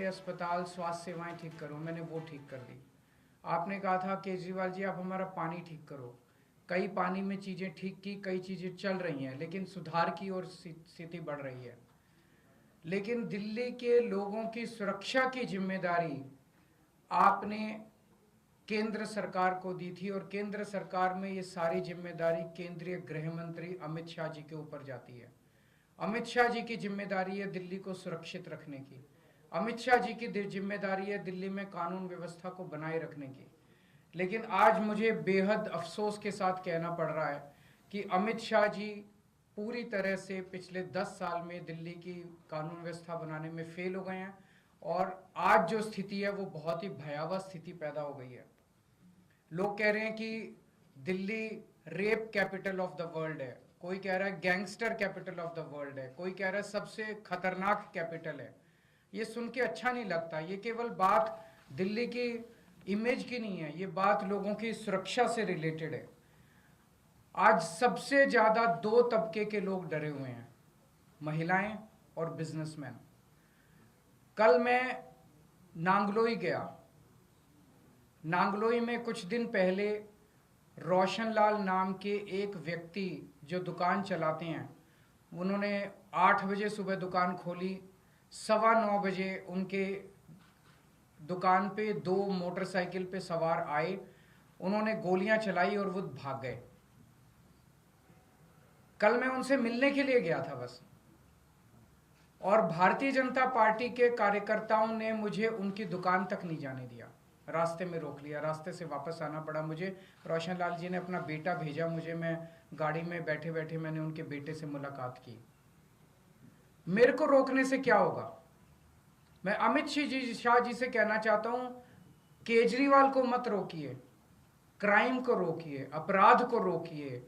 सारे अस्पताल, स्वास्थ्य सेवाएं ठीक करो, मैंने वो ठीक कर दी। आपने कहा था केजरीवाल जी आप हमारा पानी ठीक करो, कई पानी में चीज़ें ठीक की, कई चीज़ें चल रही हैं, लेकिन सुधार की ओर स्थिति बढ़ रही है। लेकिन दिल्ली के लोगों की सुरक्षा की जिम्मेदारी आपने केंद्र सरकार को दी थी, और केंद्र सरकार में ये सारी जिम्मेदारी केंद्रीय गृह मंत्री अमित शाह जी के ऊपर जाती है। अमित शाह जी की जिम्मेदारी है दिल्ली को सुरक्षित रखने की। अमित शाह जी की जिम्मेदारी है दिल्ली में कानून व्यवस्था को बनाए रखने की। लेकिन आज मुझे बेहद अफसोस के साथ कहना पड़ रहा है कि अमित शाह जी पूरी तरह से पिछले 10 साल में दिल्ली की कानून व्यवस्था बनाने में फेल हो गए हैं, और आज जो स्थिति है वो बहुत ही भयावह स्थिति पैदा हो गई है। लोग कह रहे हैं कि Delhi rape capital of the world है, कोई कह रहा है gangster capital of the world है, कोई कह रहा है सबसे खतरनाक कैपिटल है। ये सुन के अच्छा नहीं लगता। ये केवल बात दिल्ली की इमेज की नहीं है, ये बात लोगों की सुरक्षा से रिलेटेड है। आज सबसे ज्यादा दो तबके के लोग डरे हुए हैं, महिलाएं और बिजनेसमैन। कल मैं नांगलोई गया। नांगलोई में कुछ दिन पहले रोशनलाल नाम के एक व्यक्ति जो दुकान चलाते हैं, उन्होंने 8 बजे सुबह दुकान खोली, 9:15 बजे उनके दुकान पे 2 मोटरसाइकिल पे सवार आए, उन्होंने गोलियां चलाई और वो भाग गए। कल मैं उनसे मिलने के लिए गया था बस, और भारतीय जनता पार्टी के कार्यकर्ताओं ने मुझे उनकी दुकान तक नहीं जाने दिया, रास्ते में रोक लिया, रास्ते से वापस आना पड़ा मुझे। रोशनलाल जी ने अपना बेटा भेजा मुझे, मैं गाड़ी में बैठे बैठे मैंने उनके बेटे से मुलाकात की। मेरे को रोकने से क्या होगा? मैं अमित शाह जी से कहना चाहता हूं, केजरीवाल को मत रोकिए, क्राइम को रोकिए, अपराध को रोकिए,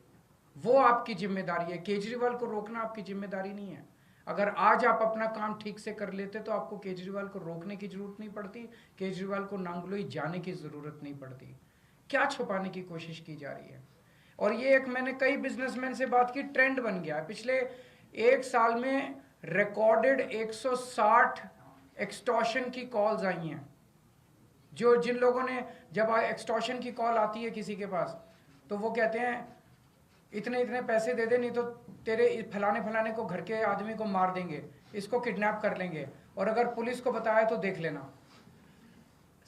वो आपकी जिम्मेदारी है। केजरीवाल को रोकना आपकी जिम्मेदारी नहीं है। अगर आज आप अपना काम ठीक से कर लेते तो आपको केजरीवाल को रोकने की जरूरत नहीं पड़ती, केजरीवाल को नांगलोई जाने की जरूरत नहीं पड़ती। क्या छुपाने की कोशिश की जा रही है? और ये एक, मैंने कई बिजनेसमैन से बात की, ट्रेंड बन गया है। पिछले 1 साल में रिकॉर्डेड 160 एक्सटॉर्शन की कॉल्स आई हैं। जो जिन लोगों ने, जब एक्सटॉर्शन की कॉल आती है किसी के पास, तो वो कहते हैं इतने इतने पैसे दे दे, नहीं तो तेरे फलाने फलाने को, घर के आदमी को मार देंगे, इसको किडनैप कर लेंगे, और अगर पुलिस को बताया तो देख लेना।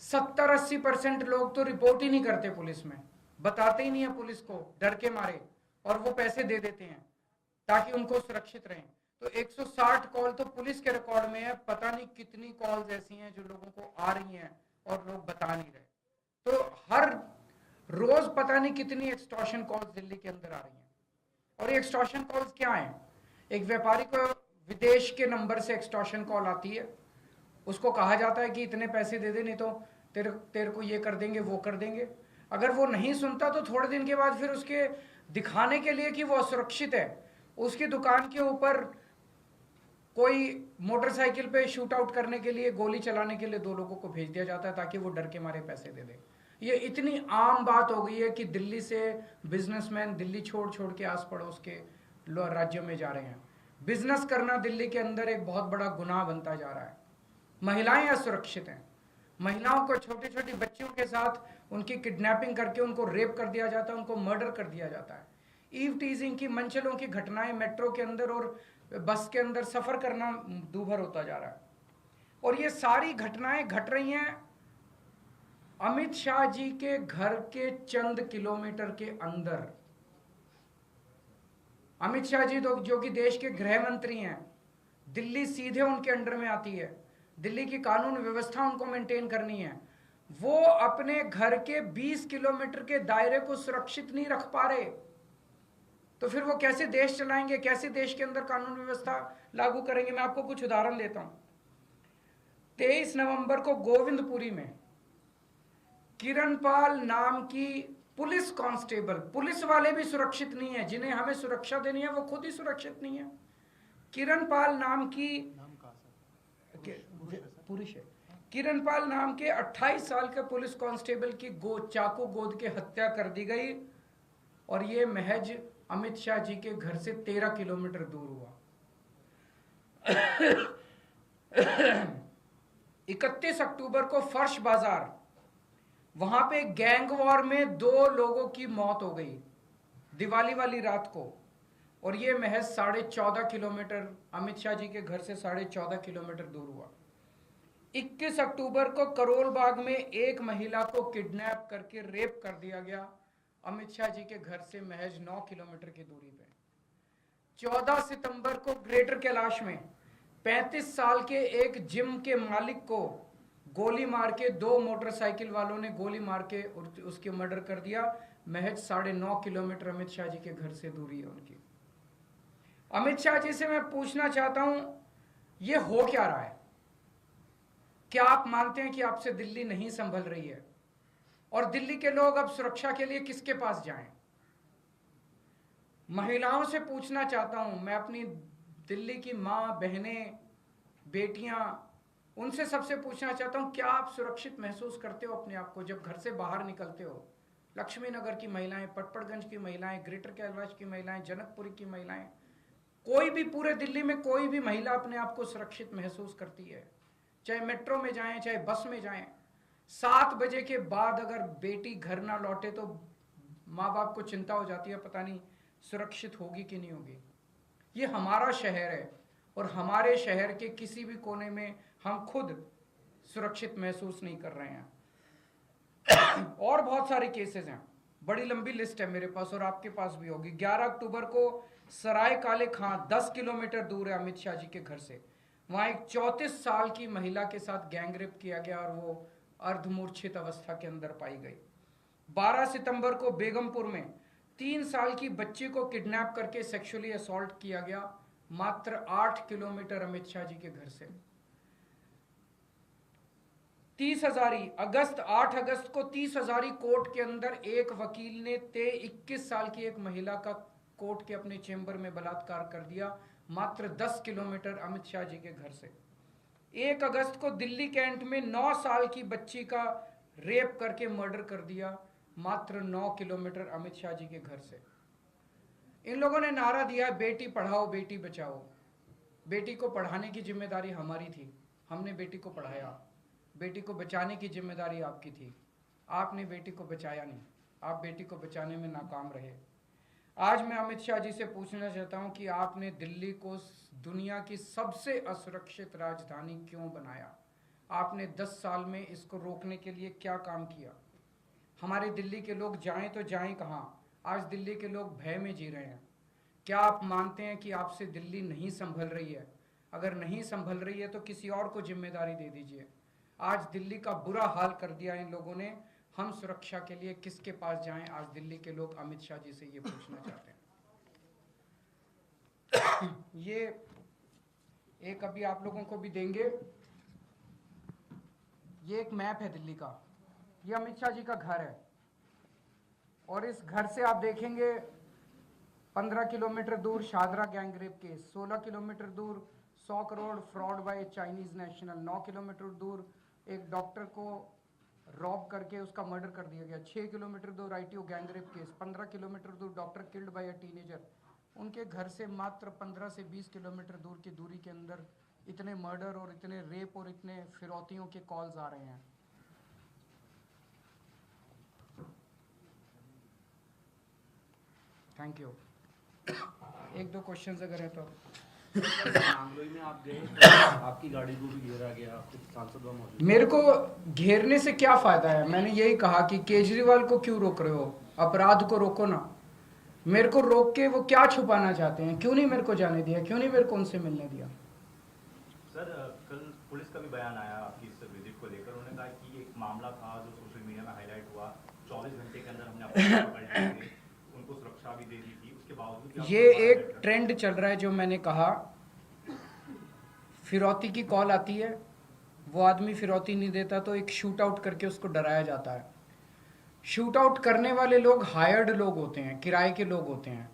70-80% लोग तो रिपोर्ट ही नहीं करते पुलिस में, बताते ही नहीं है पुलिस को, डर के मारे, और वो पैसे दे देते हैं ताकि उनको सुरक्षित रहें। तो 160 कॉल तो पुलिस के रिकॉर्ड में है, पता नहीं कितनी कॉल्स ऐसी हैं जो लोगों को आ रही हैं और लोग बता नहीं रहे। तो हर रोज पता नहीं कितनी एक्सटॉर्शन कॉल्स दिल्ली के अंदर आ रही हैं। और ये एक्सटॉर्शन कॉल्स क्या हैं? एक व्यापारी को विदेश के नंबर से एक्सटॉर्शन कॉल आती है, उसको कहा जाता है कि इतने पैसे दे दे, नहीं तो तेरे को ये कर देंगे, वो कर देंगे। अगर वो नहीं सुनता तो थोड़े दिन के बाद फिर उसके दिखाने के लिए कि वो असुरक्षित है, उसकी दुकान के ऊपर कोई मोटरसाइकिल पे शूट आउट करने के लिए, गोली चलाने के लिए 2 लोगों को भेज दिया जाता है ताकि वो डर के मारे पैसे दे दे। ये इतनी आम बात हो गई है कि दिल्ली से बिजनेसमैन दिल्ली छोड़ छोड़ के आस पड़ोस के राज्यों में जा रहे हैं। बिजनेस करना दिल्ली के अंदर एक बहुत बड़ा गुनाह बनता जा रहा है। महिलाएं असुरक्षित हैं, महिलाओं को, छोटी छोटी बच्चियों के साथ उनकी किडनैपिंग करके उनको रेप कर दिया जाता है, उनको मर्डर कर दिया जाता है। ईव टीजिंग की, मनचलों की घटनाएं मेट्रो के अंदर और बस के अंदर सफर करना दूभर होता जा रहा है। और ये सारी घटनाएं घट रही हैं अमित शाह जी के घर के चंद किलोमीटर के अंदर। अमित शाह जी जो कि देश के गृह मंत्री हैं, दिल्ली सीधे उनके अंडर में आती है, दिल्ली की कानून व्यवस्था उनको मेंटेन करनी है। वो अपने घर के 20 किलोमीटर के दायरे को सुरक्षित नहीं रख पा रहे, तो फिर वो कैसे देश चलाएंगे, कैसे देश के अंदर कानून व्यवस्था लागू करेंगे? मैं आपको कुछ उदाहरण देता हूं। 23 नवंबर को गोविंदपुरी में किरणपाल नाम की पुलिस कांस्टेबल, पुलिस वाले भी सुरक्षित नहीं है, जिन्हें हमें सुरक्षा देनी है वो खुद ही सुरक्षित नहीं है। किरणपाल नाम की, पुरुष है, किरणपाल नाम के 28 साल के पुलिस कांस्टेबल की चाकू गोद के हत्या कर दी गई, और ये महज अमित शाह जी के घर से 13 किलोमीटर दूर हुआ। 31 अक्टूबर को फर्श बाजार, वहां पे गैंग वॉर में 2 लोगों की मौत हो गई दिवाली वाली रात को, और ये महज 14.5 किलोमीटर अमित शाह जी के घर से 14.5 किलोमीटर दूर हुआ। 21 अक्टूबर को करोल बाग में एक महिला को किडनैप करके रेप कर दिया गया अमित शाह जी के घर से महज 9 किलोमीटर की दूरी पे। 14 सितंबर को ग्रेटर कैलाश में 35 साल के एक जिम के मालिक को गोली मार के 2 मोटरसाइकिल वालों ने गोली मार के उसके मर्डर कर दिया। महज 9.5 किलोमीटर अमित शाह जी के घर से दूरी है उनकी। अमित शाह जी से मैं पूछना चाहता हूं, ये हो क्या रहा है? क्या आप मानते हैं कि आपसे दिल्ली नहीं संभल रही है? और दिल्ली के लोग अब सुरक्षा के लिए किसके पास जाएं? महिलाओं से पूछना चाहता हूं, मैं अपनी दिल्ली की मां, बहनें, बेटियां, उनसे सबसे पूछना चाहता हूं, क्या आप सुरक्षित महसूस करते हो अपने आप को जब घर से बाहर निकलते हो? लक्ष्मी नगर की महिलाएं, पटपड़गंज की महिलाएं, ग्रेटर कैलाश की महिलाएं, जनकपुरी की महिलाएं, कोई भी पूरे दिल्ली में कोई भी महिला अपने आप को सुरक्षित महसूस करती है? चाहे मेट्रो में जाएं, चाहे बस में जाएं, 7 बजे के बाद अगर बेटी घर ना लौटे तो माँ बाप को चिंता हो जाती है, पता नहीं सुरक्षित होगी कि नहीं होगी। ये हमारा शहर है और हमारे शहर के किसी भी कोने में हम खुद सुरक्षित महसूस नहीं कर रहे हैं। और बहुत सारे केसेस हैं, बड़ी लंबी लिस्ट है मेरे पास और आपके पास भी होगी। 11 अक्टूबर को सराय काले खां 10 किलोमीटर दूर है अमित शाह जी के घर से, वहां एक 34 साल की महिला के साथ गैंगरेप किया गया और वो अर्धमूर्छित अवस्था के अंदर पाई गई। 12 सितंबर को बेगमपुर में 3 साल की बच्ची को किडनैप करके सेक्सुअली असॉल्ट किया गया, मात्र 8 किलोमीटर अमित शाह जी के घर से। 30 हजारी अगस्त 8 अगस्त को 30 हजारी कोर्ट के अंदर एक वकील ने 21 साल की एक महिला का कोर्ट के अपने चेंबर में बलात्कार कर दिया, मात्र 10 किलोमीटर अमित शाह जी के घर से। 1 अगस्त को दिल्ली कैंट में 9 साल की बच्ची का रेप करके मर्डर कर दिया, मात्र 9 किलोमीटर अमित शाह जी के घर से। इन लोगों ने नारा दिया, बेटी पढ़ाओ बेटी बचाओ। बेटी को पढ़ाने की जिम्मेदारी हमारी थी, हमने बेटी को पढ़ाया। बेटी को बचाने की जिम्मेदारी आपकी थी, आपने बेटी को बचाया नहीं, आप बेटी को बचाने में नाकाम रहे। आज मैं अमित शाह जी से पूछना चाहता हूं कि आपने दिल्ली को दुनिया की सबसे असुरक्षित राजधानी क्यों बनाया? आपने 10 साल में इसको रोकने के लिए क्या काम किया? हमारे दिल्ली के लोग जाएं तो जाएं कहां? आज दिल्ली के लोग भय में जी रहे हैं। क्या आप मानते हैं कि आपसे दिल्ली नहीं संभल रही है? अगर नहीं संभल रही है तो किसी और को जिम्मेदारी दे दीजिए। आज दिल्ली का बुरा हाल कर दिया इन लोगों ने, हम सुरक्षा के लिए किसके पास जाएं? आज दिल्ली के लोग अमित शाह जी से ये पूछना चाहते हैं। ये एक अभी आप लोगों को भी देंगे, ये एक मैप है दिल्ली का, ये अमित शाह जी का घर है और इस घर से आप देखेंगे 15 किलोमीटर दूर शादरा गैंगरेप केस, 16 किलोमीटर दूर 100 crore fraud bye Chinese national, 9 kilometre दूर एक डॉक्टर को रॉब करके उसका मर्डर कर दिया गया, 6 किलोमीटर दूर आईटीओ गैंगरेप केस, 15 किलोमीटर दूर doctor killed by a teenager. उनके घर से मात्र 15 से 20 किलोमीटर दूर की दूरी के अंदर इतने मर्डर और इतने रेप और इतने फिरौतियों के कॉल्स आ रहे हैं। Thank you. 1-2 क्वेश्चंस अगर है तो। नांगलोई में आप गए तो आपकी गाड़ी को भी घेरा गया, आपके सांसद वहां मौजूद। मेरे को घेरने से क्या फायदा है? मैंने यही कहा कि केजरीवाल को क्यों रोक रहे हो, अपराध को रोको ना। मेरे को रोक के वो क्या छुपाना चाहते हैं? क्यों नहीं मेरे को जाने दिया, क्यों नहीं मेरे को उनसे मिलने दिया? सर कल पुलिस का भी बयान आया आपकी इस विजिट को लेकर, उन्होंने कहा कि एक मामला था जो सोशल मीडिया में हाईलाइट हुआ, 24 घंटे के अंदर हमने अपने पकड़ लिए थे, उनको सुरक्षा भी दे दी थी, उसके बावजूद ये एक ट्रेंड चल रहा है जो मैंने कहा, फिरौती की कॉल आती है, वो आदमी फिरौती नहीं देता तो एक शूट आउट करके उसको डराया जाता है। शूट आउट करने वाले लोग हायर्ड लोग होते हैं, किराए के लोग होते हैं।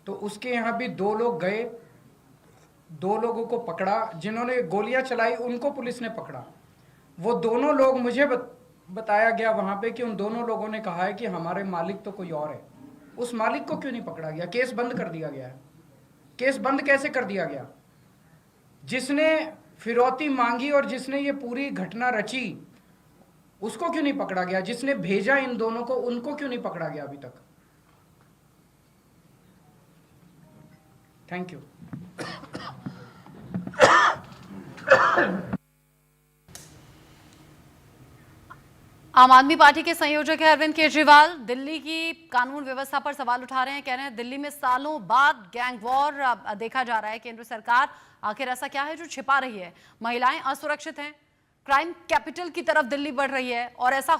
तो उसके यहाँ भी 2 लोग गए, 2 लोगों को पकड़ा, जिन्होंने गोलियां चलाई उनको पुलिस ने पकड़ा। वो दोनों लोग मुझे बताया गया वहां पे कि उन दोनों लोगों ने कहा है कि हमारे मालिक तो कोई और है। उस मालिक को क्यों नहीं पकड़ा गया? केस बंद कर दिया गया है। केस बंद कैसे कर दिया गया? जिसने फिरौती मांगी और जिसने ये पूरी घटना रची उसको क्यों नहीं पकड़ा गया? जिसने भेजा इन दोनों को उनको क्यों नहीं पकड़ा गया अभी तक? Thank you. आम आदमी पार्टी के संयोजक है अरविंद केजरीवाल, दिल्ली की कानून व्यवस्था पर सवाल उठा रहे हैं। कह रहे हैं दिल्ली में सालों बाद गैंग वॉर देखा जा रहा है। केंद्र सरकार आखिर ऐसा क्या है जो छिपा रही है? महिलाएं असुरक्षित हैं, क्राइम कैपिटल की तरफ दिल्ली बढ़ रही है और ऐसा